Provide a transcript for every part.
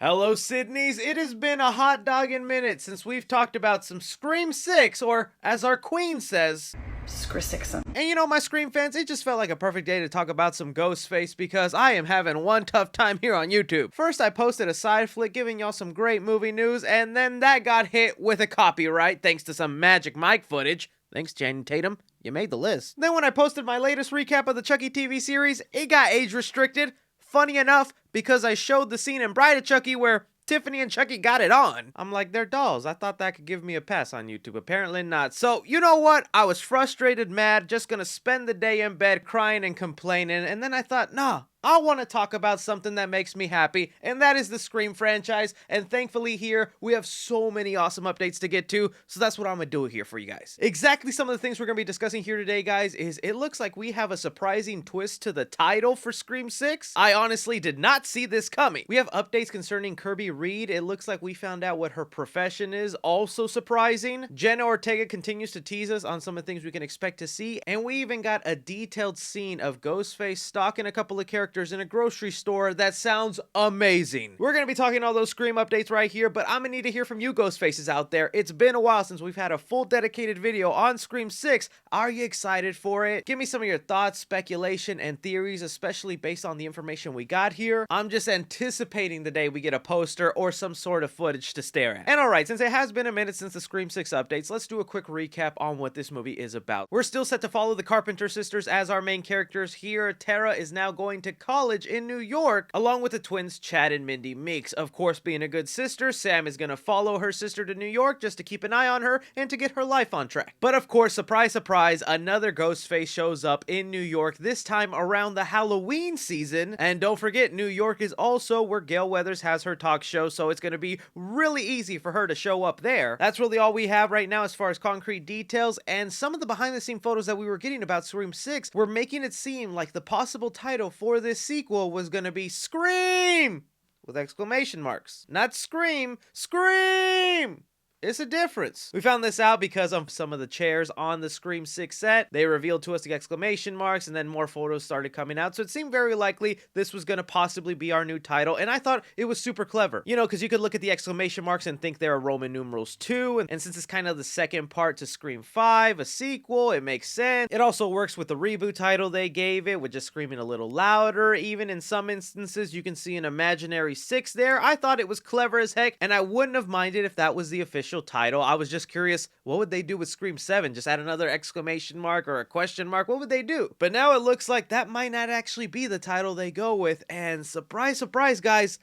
Hello, Sydneys. It has been a hot doggin' minute since we've talked about some Scream 6, or as our queen says, Scrisixum. And you know, my Scream fans, it just felt like a perfect day to talk about some Ghostface because I am having one tough time here on YouTube. First, I posted a side flick giving y'all some great movie news, and then that got hit with a copyright thanks to some magic mic footage. Thanks, Channing Tatum. You made the list. Then when I posted my latest recap of the Chucky TV series, it got age restricted. Funny enough, because I showed the scene in Bride of Chucky where Tiffany and Chucky got it on. I'm like, they're dolls. I thought that could give me a pass on YouTube. Apparently not. So, you know what? I was frustrated, mad, just gonna spend the day in bed crying and complaining, and then I thought, nah, I want to talk about something that makes me happy, and that is the Scream franchise, and thankfully here, we have so many awesome updates to get to, so that's what I'm gonna do here for you guys. Exactly some of the things we're gonna be discussing here today, guys, is it looks like we have a surprising twist to the title for Scream 6. I honestly did not see this coming. We have updates concerning Kirby Reed. It looks like we found out what her profession is, also surprising. Jenna Ortega continues to tease us on some of the things we can expect to see, and we even got a detailed scene of Ghostface stalking a couple of characters in a grocery store that sounds amazing. We're gonna be talking all those Scream updates right here, but I'm gonna need to hear from you Ghostfaces out there. It's been a while since we've had a full dedicated video on Scream 6. Are you excited for it? Give me some of your thoughts, speculation, and theories, especially based on the information we got here. I'm just anticipating the day we get a poster or some sort of footage to stare at. And alright, since it has been a minute since the Scream 6 updates, let's do a quick recap on what this movie is about. We're still set to follow the Carpenter sisters as our main characters here. Tara is now going to college in New York, along with the twins Chad and Mindy Meeks. Of course, being a good sister, Sam is gonna follow her sister to New York just to keep an eye on her and to get her life on track. But of course, surprise, surprise, another Ghostface shows up in New York, this time around the Halloween season. And don't forget, New York is also where Gail Weathers has her talk show, so it's gonna be really easy for her to show up there. That's really all we have right now as far as concrete details, and some of the behind-the-scene photos that we were getting about Scream 6 were making it seem like the possible title for this sequel was gonna be Scream! With exclamation marks. Not Scream, Scream! It's a difference. We found this out because of some of the chairs on the Scream 6 set. They revealed to us the exclamation marks, and then more photos started coming out, so it seemed very likely this was going to possibly be our new title, and I thought it was super clever. You know, because you could look at the exclamation marks and think they're Roman numerals 2, and since it's kind of the second part to Scream 5, a sequel, it makes sense. It also works with the reboot title they gave it, with just screaming a little louder. Even in some instances, you can see an imaginary 6 there. I thought it was clever as heck, and I wouldn't have minded if that was the official title. I was just curious, what would they do with Scream 7? Just add another exclamation mark or a question mark? What would they do? But now it looks like that might not actually be the title they go with, and surprise, surprise, guys,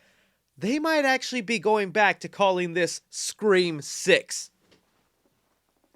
they might actually be going back to calling this Scream 6.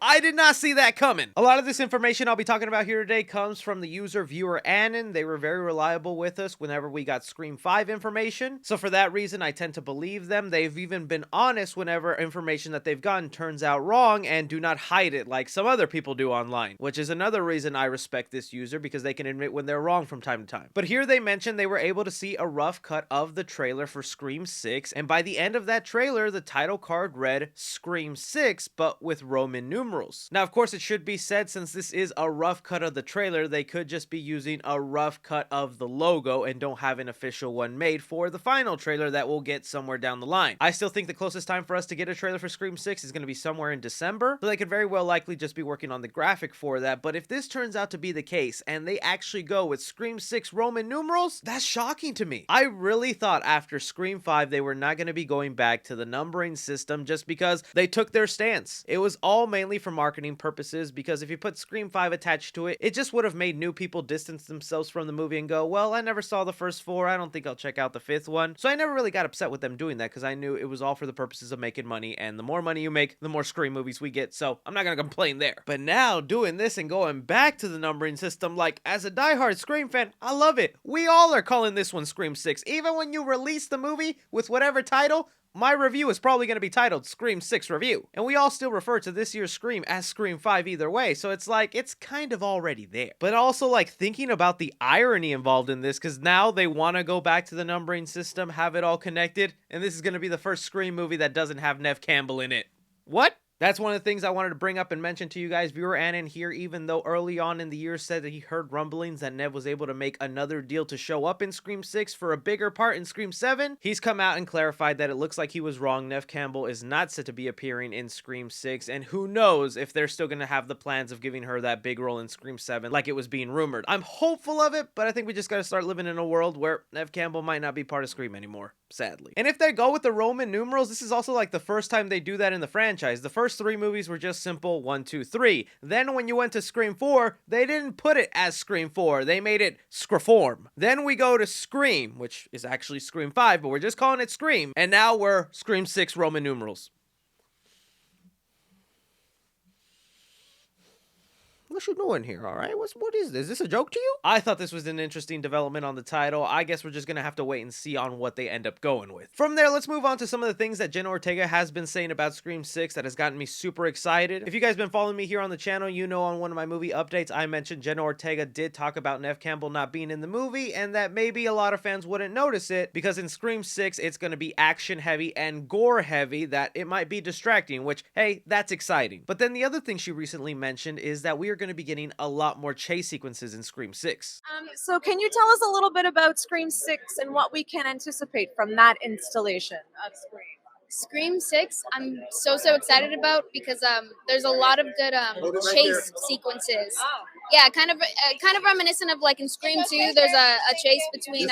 I did not see that coming. A lot of this information I'll be talking about here today comes from the user viewer Anon. They were very reliable with us whenever we got Scream 5 information. So for that reason, I tend to believe them. They've even been honest whenever information that they've gotten turns out wrong and do not hide it like some other people do online, which is another reason I respect this user because they can admit when they're wrong from time to time. But here they mentioned they were able to see a rough cut of the trailer for Scream 6, and by the end of that trailer, the title card read Scream 6, but with Roman numerals. Now, of course, it should be said, since this is a rough cut of the trailer, they could just be using a rough cut of the logo and don't have an official one made for the final trailer that we'll get somewhere down the line. I still think the closest time for us to get a trailer for Scream 6 is going to be somewhere in December, so they could very well likely just be working on the graphic for that. But if this turns out to be the case and they actually go with Scream 6 Roman numerals, that's shocking to me. I really thought after Scream 5 they were not going to be going back to the numbering system just because they took their stance. It was all mainly for marketing purposes, because if you put Scream 5 attached to it, it just would have made new people distance themselves from the movie and go, well, I never saw the first 4, I don't think I'll check out the 5th one. So I never really got upset with them doing that because I knew it was all for the purposes of making money, and the more money you make, the more Scream movies we get, so I'm not gonna complain there. But now doing this and going back to the numbering system, like, as a diehard Scream fan, I love it. We all are calling this one Scream 6. Even when you release the movie with whatever title, my review is probably going to be titled Scream 6 Review. And we all still refer to this year's Scream as Scream 5 either way, so it's like, it's kind of already there. But also, like, thinking about the irony involved in this, because now they want to go back to the numbering system, have it all connected, and this is going to be the first Scream movie that doesn't have Neve Campbell in it. What? That's one of the things I wanted to bring up and mention to you guys. Viewer Annan here, even though early on in the year said that he heard rumblings that Neve was able to make another deal to show up in Scream 6 for a bigger part in Scream 7, he's come out and clarified that it looks like he was wrong. Neve Campbell is not set to be appearing in Scream 6, and who knows if they're still going to have the plans of giving her that big role in Scream 7 like it was being rumored. I'm hopeful of it, but I think we just got to start living in a world where Neve Campbell might not be part of Scream anymore, sadly. And if they go with the Roman numerals, this is also like the first time they do that in the franchise. The first 3 movies were just simple 1, 2, 3. Then when you went to Scream 4, they didn't put it as Scream 4. They made it Screform. Then we go to Scream, which is actually Scream 5, but we're just calling it Scream. And now we're Scream 6 Roman numerals. What you doing here, all right? What is this? Is this a joke to you? I thought this was an interesting development on the title. I guess we're just gonna have to wait and see on what they end up going with. From there, let's move on to some of the things that Jenna Ortega has been saying about Scream 6 that has gotten me super excited. If you guys been following me here on the channel, you know on one of my movie updates, I mentioned Jenna Ortega did talk about Neve Campbell not being in the movie, and that maybe a lot of fans wouldn't notice it, because in Scream 6, it's gonna be action heavy and gore heavy, that it might be distracting, which, hey, that's exciting. But then the other thing she recently mentioned is that we are going to be getting a lot more chase sequences in Scream 6. So can you tell us a little bit about Scream 6 and what we can anticipate from that installation of Scream? Scream 6, I'm so excited about because there's a lot of good chase sequences. Oh. Yeah, kind of reminiscent of like in Scream 2. There's a chase between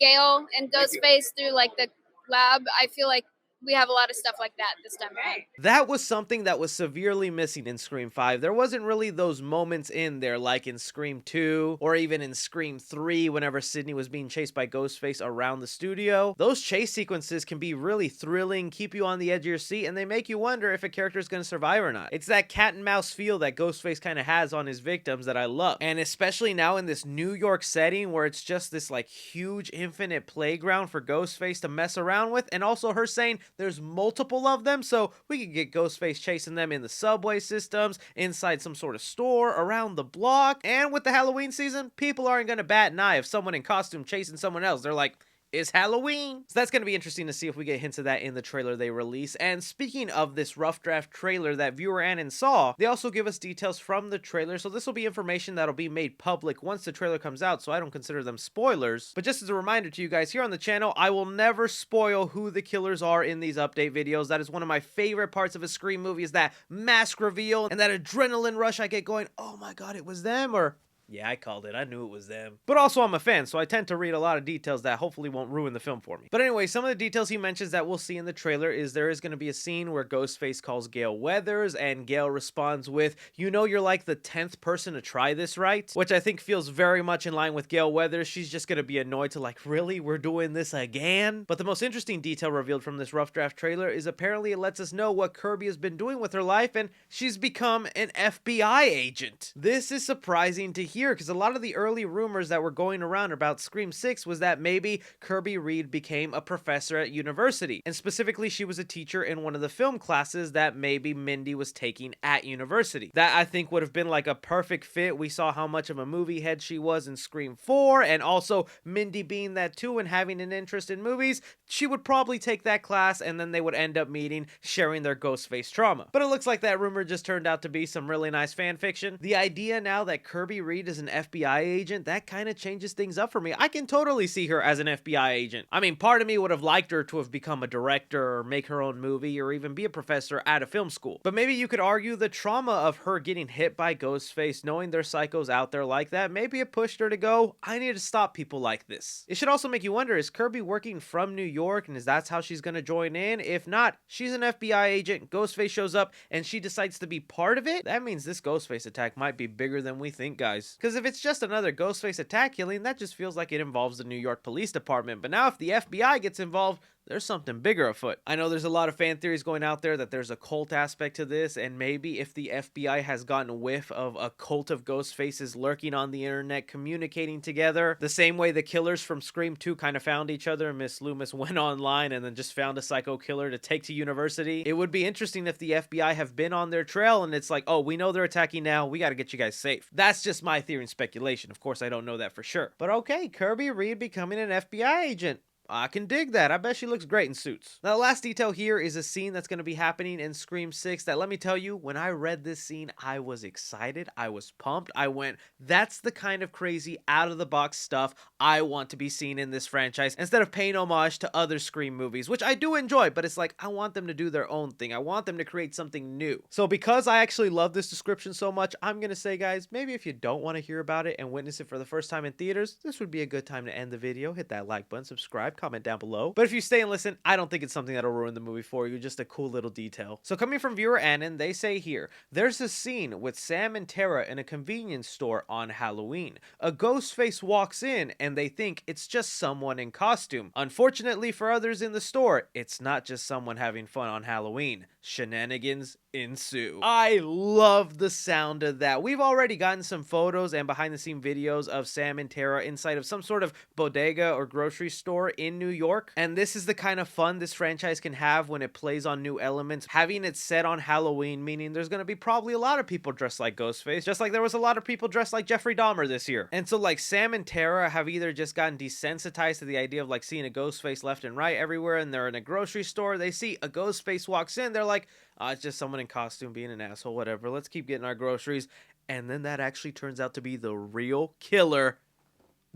Gale and Ghostface through like the lab. I feel like we have a lot of stuff like that this time around. That was something that was severely missing in Scream 5. There wasn't really those moments in there like in Scream 2 or even in Scream 3 whenever Sidney was being chased by Ghostface around the studio. Those chase sequences can be really thrilling, keep you on the edge of your seat, and they make you wonder if a character is going to survive or not. It's that cat and mouse feel that Ghostface kind of has on his victims that I love. And especially now in this New York setting where it's just this like huge infinite playground for Ghostface to mess around with, and also her saying there's multiple of them, so we could get Ghostface chasing them in the subway systems, inside some sort of store, around the block, and with the Halloween season, people aren't gonna bat an eye if someone in costume chasing someone else. They're like, it's Halloween. So that's going to be interesting to see if we get hints of that in the trailer they release. And speaking of this rough draft trailer that viewer Annan saw, they also give us details from the trailer. So this will be information that'll be made public once the trailer comes out, so I don't consider them spoilers. But just as a reminder to you guys here on the channel, I will never spoil who the killers are in these update videos. That is one of my favorite parts of a Scream movie, is that mask reveal and that adrenaline rush I get going, oh my god, it was them, or yeah, I called it. I knew it was them. But also, I'm a fan, so I tend to read a lot of details that hopefully won't ruin the film for me. But anyway, some of the details he mentions that we'll see in the trailer is there is going to be a scene where Ghostface calls Gale Weathers, and Gale responds with, you know you're like the 10th person to try this, right? Which I think feels very much in line with Gale Weathers. She's just going to be annoyed to like, really? We're doing this again? But the most interesting detail revealed from this rough draft trailer is apparently it lets us know what Kirby has been doing with her life, and she's become an FBI agent. This is surprising to hear, because a lot of the early rumors that were going around about Scream 6 was that maybe Kirby Reed became a professor at university, and specifically she was a teacher in one of the film classes that maybe Mindy was taking at university. That I think would have been like a perfect fit. We saw how much of a movie head she was in Scream 4, and also Mindy being that too and having an interest in movies, she would probably take that class and then they would end up meeting, sharing their Ghostface trauma. But it looks like that rumor just turned out to be some really nice fan fiction. The idea now that Kirby Reed is an FBI agent, that kind of changes things up for me. I can totally see her as an FBI agent. I mean, part of me would have liked her to have become a director or make her own movie or even be a professor at a film school. But maybe you could argue the trauma of her getting hit by Ghostface, knowing there's psychos out there like that, maybe it pushed her to go, I need to stop people like this. It should also make you wonder, is Kirby working from New York, and is that how she's going to join in? If not, she's an FBI agent, Ghostface shows up, and she decides to be part of it? That means this Ghostface attack might be bigger than we think, guys. Because if it's just another Ghostface attack killing, that just feels like it involves the New York Police Department. But now if the FBI gets involved, there's something bigger afoot. I know there's a lot of fan theories going out there that there's a cult aspect to this, and maybe if the FBI has gotten a whiff of a cult of ghost faces lurking on the internet, communicating together, the same way the killers from Scream 2 kind of found each other, Miss Loomis went online and then just found a psycho killer to take to university. It would be interesting if the FBI have been on their trail and it's like, oh, we know they're attacking now, we gotta get you guys safe. That's just my theory and speculation. Of course, I don't know that for sure. But okay, Kirby Reed becoming an FBI agent. I can dig that. I bet she looks great in suits. Now, the last detail here is a scene that's going to be happening in Scream 6 that, let me tell you, when I read this scene, I was excited. I was pumped. I went, that's the kind of crazy out-of-the-box stuff I want to be seen in this franchise instead of paying homage to other Scream movies, which I do enjoy, but it's like, I want them to do their own thing. I want them to create something new. So because I actually love this description so much, I'm going to say, guys, maybe if you don't want to hear about it and witness it for the first time in theaters, this would be a good time to end the video. Hit that like button, subscribe, comment down below. But if you stay and listen, I don't think it's something that'll ruin the movie for you, just a cool little detail. So coming from viewer Annan, they say here, there's a scene with Sam and Tara in a convenience store on Halloween. A ghost face walks in and they think it's just someone in costume. Unfortunately for others in the store, it's not just someone having fun on Halloween. Shenanigans ensue. I love the sound of that. We've already gotten some photos and behind the scene videos of Sam and Tara inside of some sort of bodega or grocery store in New York, and this is the kind of fun this franchise can have when it plays on new elements. Having it set on Halloween, meaning there's gonna be probably a lot of people dressed like Ghostface, just like there was a lot of people dressed like Jeffrey Dahmer this year. And so like Sam and Tara have either just gotten desensitized to the idea of like seeing a ghost face left and right everywhere, and they're in a grocery store, they see a ghost face walks in, they're like, oh, it's just someone in costume being an asshole, whatever, let's keep getting our groceries. And then that actually turns out to be the real killer.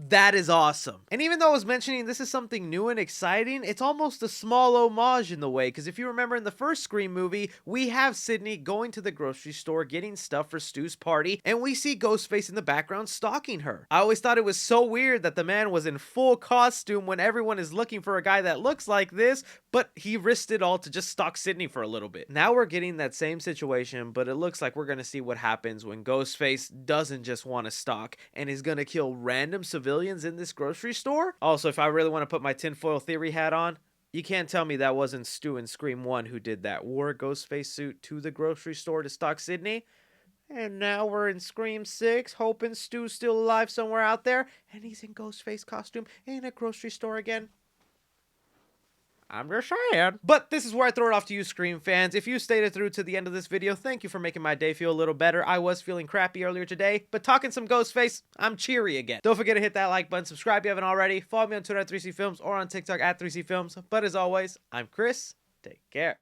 That is awesome. And even though I was mentioning this is something new and exciting, it's almost a small homage in the way, because if you remember in the first Scream movie, we have Sydney going to the grocery store getting stuff for Stu's party, and we see Ghostface in the background stalking her. I always thought it was so weird that the man was in full costume when everyone is looking for a guy that looks like this, but he risked it all to just stalk Sydney for a little bit. Now we're getting that same situation, but it looks like we're going to see what happens when Ghostface doesn't just want to stalk and is going to kill random civilians in this grocery store. Also, if I really want to put my tinfoil theory hat on, you can't tell me that wasn't Stu in Scream 1 who did that. Wore a Ghostface suit to the grocery store to stalk Sydney. And now we're in Scream 6, hoping Stu's still alive somewhere out there, and he's in Ghostface costume in a grocery store again. I'm just saying. But this is where I throw it off to you, Scream fans. If you stayed through to the end of this video, thank you for making my day feel a little better. I was feeling crappy earlier today, but talking some Ghostface, I'm cheery again. Don't forget to hit that like button, subscribe if you haven't already, follow me on Twitter at 3C Films or on TikTok at 3C Films. But as always, I'm Chris. Take care.